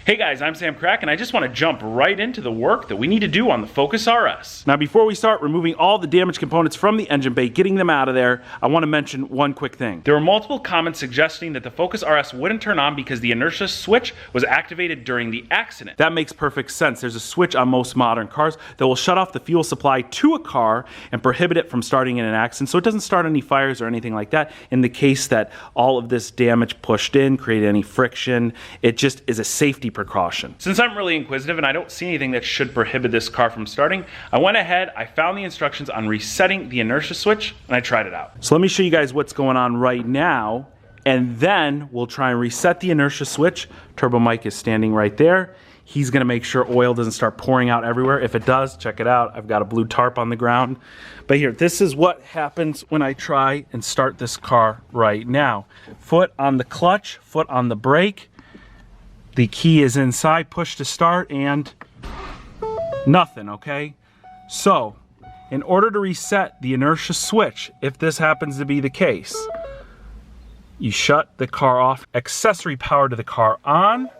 Hey guys, I'm Samcrac, and I just want to jump right into the work that we need to do on the Focus RS. Now before we start removing all the damaged components from the engine bay, getting them out of there, I want to mention one quick thing. There were multiple comments suggesting that the Focus RS wouldn't turn on because the Inertia switch was activated during the accident. That makes perfect sense. There's a switch on most modern cars that will shut off the fuel supply to a car and prohibit it from starting in an accident, so it doesn't start any fires or anything like that. In the case that all of this damage pushed in, created any friction, it just is a safety precaution. Since I'm really inquisitive and I don't see anything that should prohibit this car from starting, I went ahead, I found the instructions on resetting the Inertia switch, and I tried it out. So let me show you guys what's going on right now, and then we'll try and reset the Inertia switch. Turbo Mike is standing right there. He's gonna make sure oil doesn't start pouring out everywhere. If it does, check it out. I've got a blue tarp on the ground. But here, this is what happens when I try and start this car right now. Foot on the clutch, foot on the brake. The key is inside, push to start, and nothing, okay? So, in order to reset the Inertia switch, if this happens to be the case, you shut the car off, accessory power to the car on.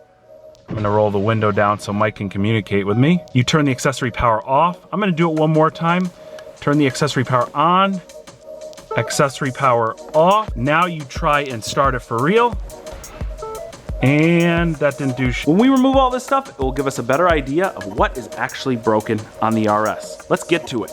I'm gonna roll the window down so Mike can communicate with me. You turn the accessory power off. I'm gonna do it one more time. Turn the accessory power on, accessory power off. Now you try and start it for real. And that didn't do shit. When we remove all this stuff, it will give us a better idea of what is actually broken on the RS. Let's get to it.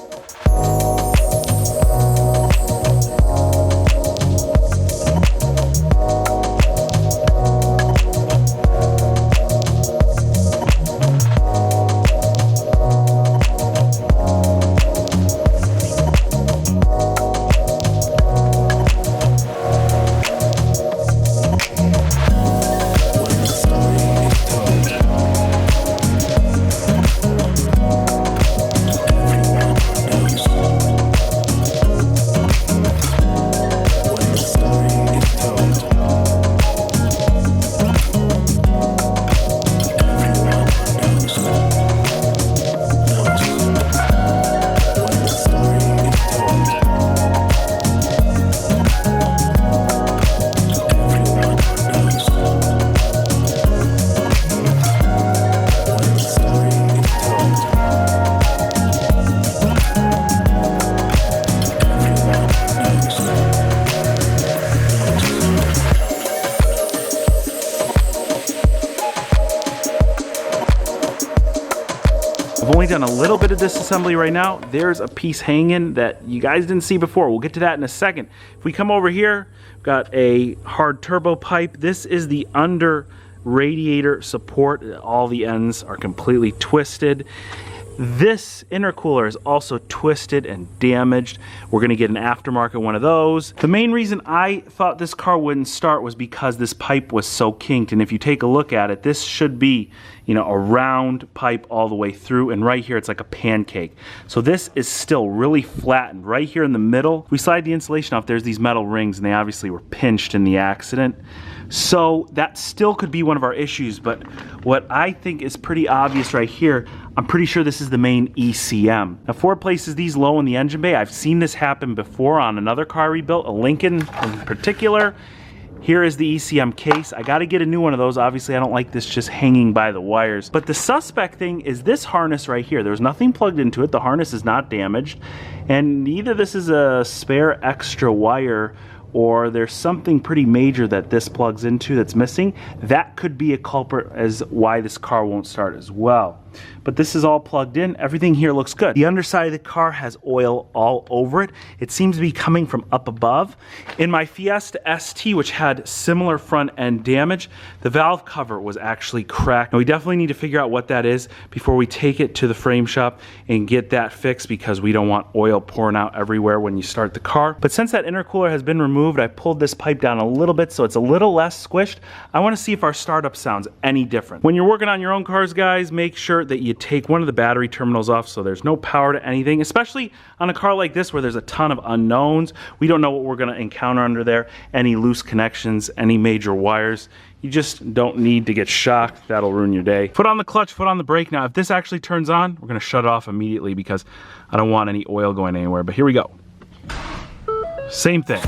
I've only done a little bit of disassembly right now. There's a piece hanging that you guys didn't see before. We'll get to that in a second. If we come over here, we've got a hard turbo pipe. This is the under radiator support. All the ends are completely twisted. This intercooler is also twisted and damaged. We're gonna get an aftermarket one of those. The main reason I thought this car wouldn't start was because this pipe was so kinked, and if you take a look at it, this should be, you know, a round pipe all the way through, and right here it's like a pancake. So this is still really flattened. Right here in the middle, we slide the insulation off, there's these metal rings, and they obviously were pinched in the accident. So that still could be one of our issues, but what I think is pretty obvious right here, I'm pretty sure this is the main ECM. Now Ford places these low in the engine bay. I've seen this happen before on another car I rebuilt, a Lincoln in particular. Here is the ECM case. I gotta get a new one of those. Obviously I don't like this just hanging by the wires. But the suspect thing is this harness right here. There's nothing plugged into it. The harness is not damaged. And either this is a spare extra wire or there's something pretty major that this plugs into that's missing. That could be a culprit as why this car won't start as well. But this is all plugged in. Everything here looks good. The underside of the car has oil all over it. It seems to be coming from up above. In my Fiesta ST, which had similar front end damage, the valve cover was actually cracked. Now we definitely need to figure out what that is before we take it to the frame shop and get that fixed, because we don't want oil pouring out everywhere when you start the car. But since that intercooler has been removed, I pulled this pipe down a little bit so it's a little less squished. I want to see if our startup sounds any different. When you're working on your own cars, guys, make sure that you take one of the battery terminals off so there's no power to anything, especially on a car like this where there's a ton of unknowns. We don't know what we're going to encounter under there, any loose connections, any major wires. You just don't need to get shocked. That'll ruin your day. Foot on the clutch, foot on the brake. Now if this actually turns on, we're going to shut it off immediately because I don't want any oil going anywhere. But here we go. Same thing.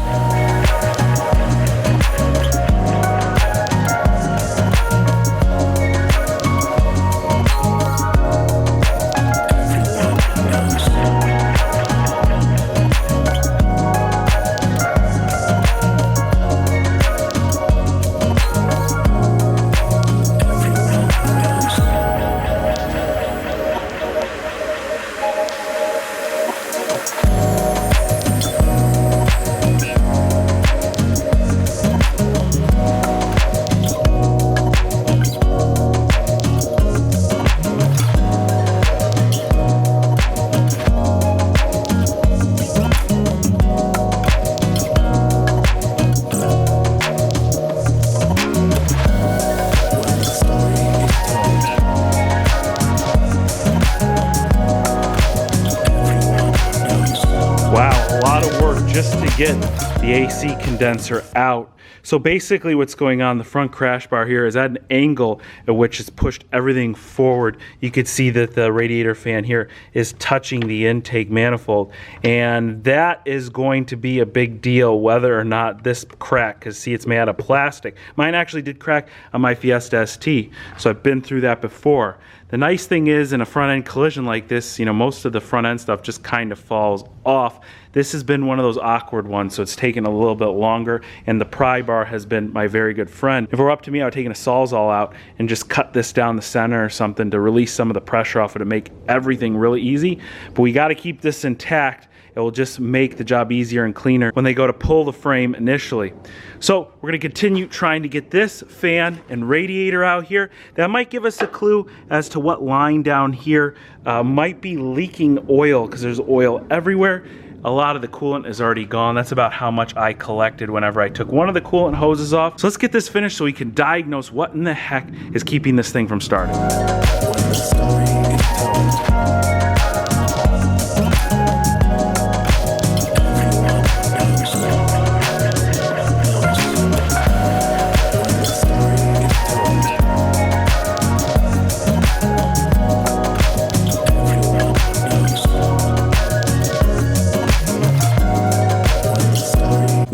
just to get the AC condenser out. So basically what's going on, the front crash bar here is at an angle at which it's pushed everything forward. You could see that the radiator fan here is touching the intake manifold, and that is going to be a big deal whether or not this crack, because see, it's made out of plastic. Mine actually did crack on my Fiesta ST, so I've been through that before. The nice thing is, in a front end collision like this, you know, most of the front end stuff just kind of falls off. This has been one of those awkward ones, so it's taken a little bit longer, and the pry bar has been my very good friend. If it were up to me, I would take a Sawzall out and just cut this down the center or something to release some of the pressure off it to make everything really easy. But we got to keep this intact. It will just make the job easier and cleaner when they go to pull the frame initially. So we're going to continue trying to get this fan and radiator out here. That might give us a clue as to what line down here might be leaking oil, because there's oil everywhere. A lot of the coolant is already gone. That's about how much I collected whenever I took one of the coolant hoses off. So let's get this finished so we can diagnose what in the heck is keeping this thing from starting.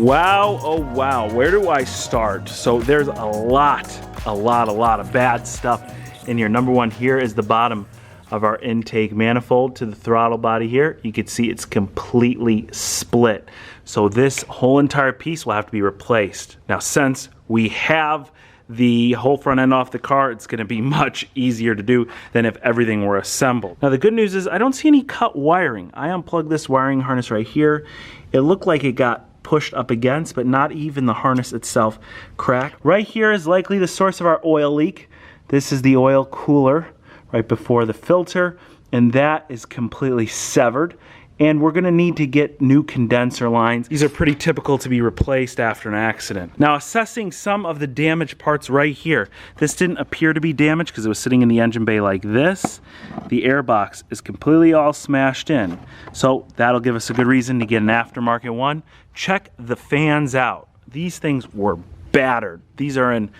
Wow, oh wow, where do I start? So there's a lot of bad stuff in here. Number one, here is the bottom of our intake manifold to the throttle body here. You can see it's completely split. So this whole entire piece will have to be replaced. Now, since we have the whole front end off the car, it's gonna be much easier to do than if everything were assembled. Now, the good news is I don't see any cut wiring. I unplugged this wiring harness right here. It looked like it got pushed up against, but not even the harness itself cracked. Right here is likely the source of our oil leak. This is the oil cooler right before the filter, and that is completely severed. And we're gonna need to get new condenser lines. These are pretty typical to be replaced after an accident. Now, assessing some of the damaged parts right here. This didn't appear to be damaged because it was sitting in the engine bay like this. The air box is completely all smashed in. So that'll give us a good reason to get an aftermarket one. Check the fans out. These things were battered. These are in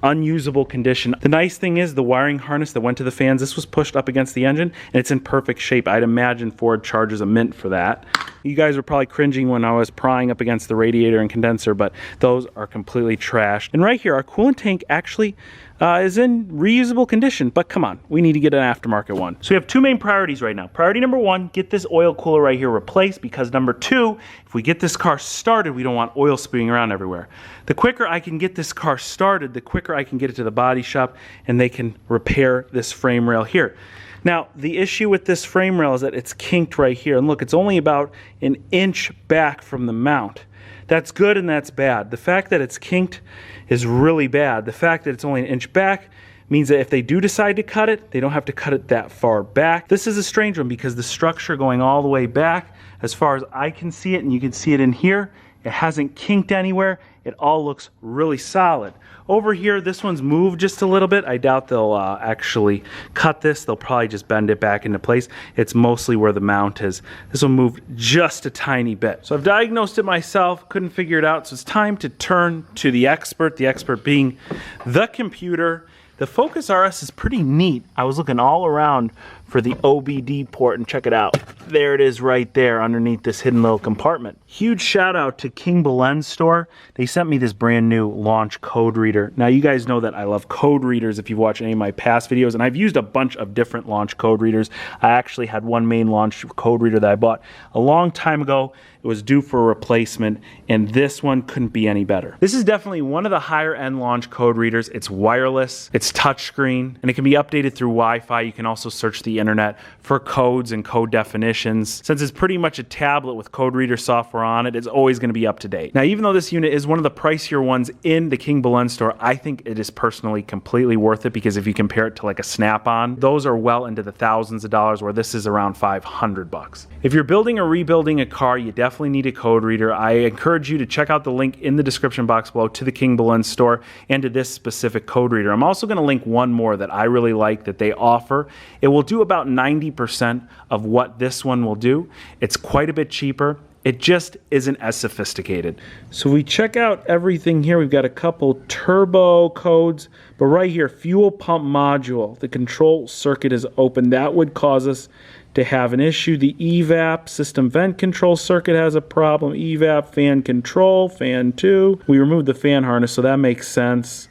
unusable condition. The nice thing is the wiring harness that went to the fans, this was pushed up against the engine and it's in perfect shape. I'd imagine Ford charges a mint for that. You guys were probably cringing when I was prying up against the radiator and condenser, but those are completely trashed. And right here, our coolant tank actually is in reusable condition, but come on, we need to get an aftermarket one. So we have two main priorities right now. Priority number one, get this oil cooler right here replaced, because number two, if we get this car started, we don't want oil spewing around everywhere. The quicker I can get this car started, the quicker I can get it to the body shop and they can repair this frame rail here. Now, the issue with this frame rail is that it's kinked right here. And look, it's only about an inch back from the mount. That's good and that's bad. The fact that it's kinked is really bad. The fact that it's only an inch back means that if they do decide to cut it, they don't have to cut it that far back. This is a strange one because the structure going all the way back, as far as I can see it, and you can see it in here, it hasn't kinked anywhere. It all looks really solid. Over here, this one's moved just a little bit. I doubt they'll actually cut this. They'll probably just bend it back into place. It's mostly where the mount is. This one moved just a tiny bit. So I've diagnosed it myself, couldn't figure it out. So it's time to turn to the expert being the computer. The Focus RS is pretty neat. I was looking all around for the OBD port, and check it out. There it is right there underneath this hidden little compartment. Huge shout out to King Belen store. They sent me this brand new launch code reader. Now you guys know that I love code readers if you've watched any of my past videos, and I've used a bunch of different launch code readers. I actually had one main launch code reader that I bought a long time ago. It was due for a replacement, and this one couldn't be any better. This is definitely one of the higher end launch code readers. It's wireless, it's touchscreen, and it can be updated through Wi-Fi. You can also search the internet for codes and code definitions. Since it's pretty much a tablet with code reader software on it, it's always going to be up to date. Now, even though this unit is one of the pricier ones in the King Belen store, I think it is personally completely worth it, because if you compare it to like a Snap-on, those are well into the thousands of dollars, where this is around 500 bucks. If you're building or rebuilding a car, you definitely need a code reader. I encourage you to check out the link in the description box below to the King Belen store and to this specific code reader. I'm also going to link one more that I really like that they offer. It will do about 90% of what this one will do. It's quite a bit cheaper. It just isn't as sophisticated. So we check out everything here. We've got a couple turbo codes, but right here, fuel pump module, the control circuit is open. That would cause us to have an issue. The evap system vent control circuit has a problem. Evap fan control, fan 2. We removed the fan harness, so that makes sense.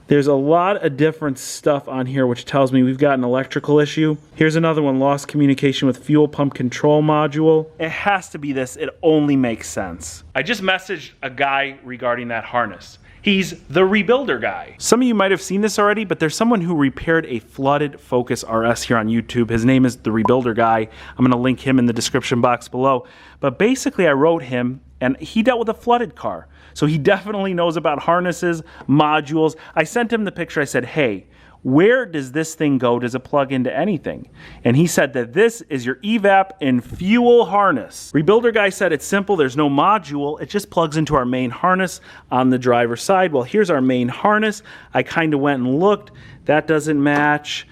There's a lot of different stuff on here which tells me we've got an electrical issue. Here's another one, lost communication with fuel pump control module. It has to be this, it only makes sense. I just messaged a guy regarding that harness. He's the rebuilder guy. Some of you might have seen this already, but there's someone who repaired a flooded Focus RS here on YouTube. His name is the rebuilder guy. I'm gonna link him in the description box below. But basically I wrote him and he dealt with a flooded car. So he definitely knows about harnesses, modules. I sent him the picture. I said, hey, where does this thing go? Does it plug into anything? And he said that this is your evap and fuel harness. Rebuilder guy said it's simple. There's no module. It just plugs into our main harness on the driver's side. Well, here's our main harness. I kind of went and looked. That doesn't match.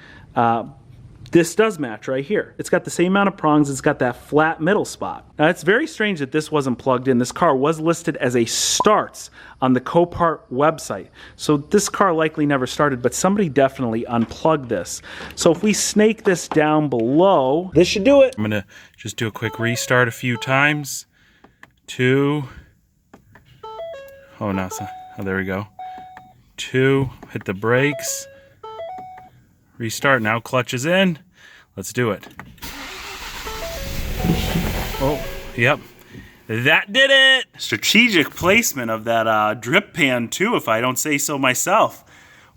This does match right here. It's got the same amount of prongs. It's got that flat middle spot. Now, it's very strange that this wasn't plugged in. This car was listed as a starts on the Copart website. So this car likely never started, but somebody definitely unplugged this. So if we snake this down below, this should do it. I'm gonna just do a quick restart a few times. 2. Oh, no, oh, there we go. 2, hit the brakes. Restart, now clutch is in. Let's do it. Oh, yep. That did it! Strategic placement of that drip pan too, if I don't say so myself.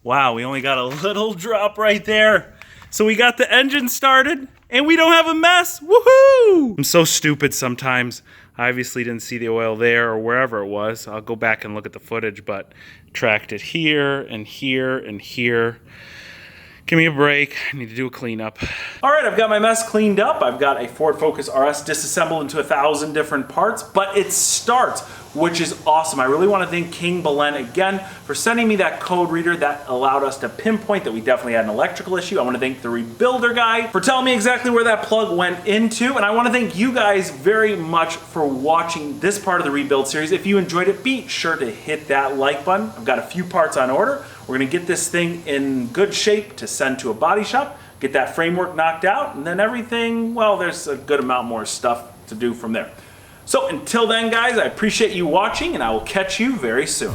Wow, we only got a little drop right there. So we got the engine started and we don't have a mess, woohoo! I'm so stupid sometimes. I obviously didn't see the oil there or wherever it was. I'll go back and look at the footage, but tracked it here and here and here. Give me a break. I need to do a cleanup. All right, I've got my mess cleaned up. I've got a Ford Focus RS disassembled into 1,000 different parts, but it starts, which is awesome. I really want to thank King Belen again for sending me that code reader that allowed us to pinpoint that we definitely had an electrical issue. I want to thank the rebuilder guy for telling me exactly where that plug went into, and I want to thank you guys very much for watching this part of the rebuild series. If you enjoyed it, be sure to hit that like button. I've got a few parts on order. We're gonna get this thing in good shape to send to a body shop, get that framework knocked out, and then everything, well, there's a good amount more stuff to do from there. So until then, guys, I appreciate you watching, and I will catch you very soon.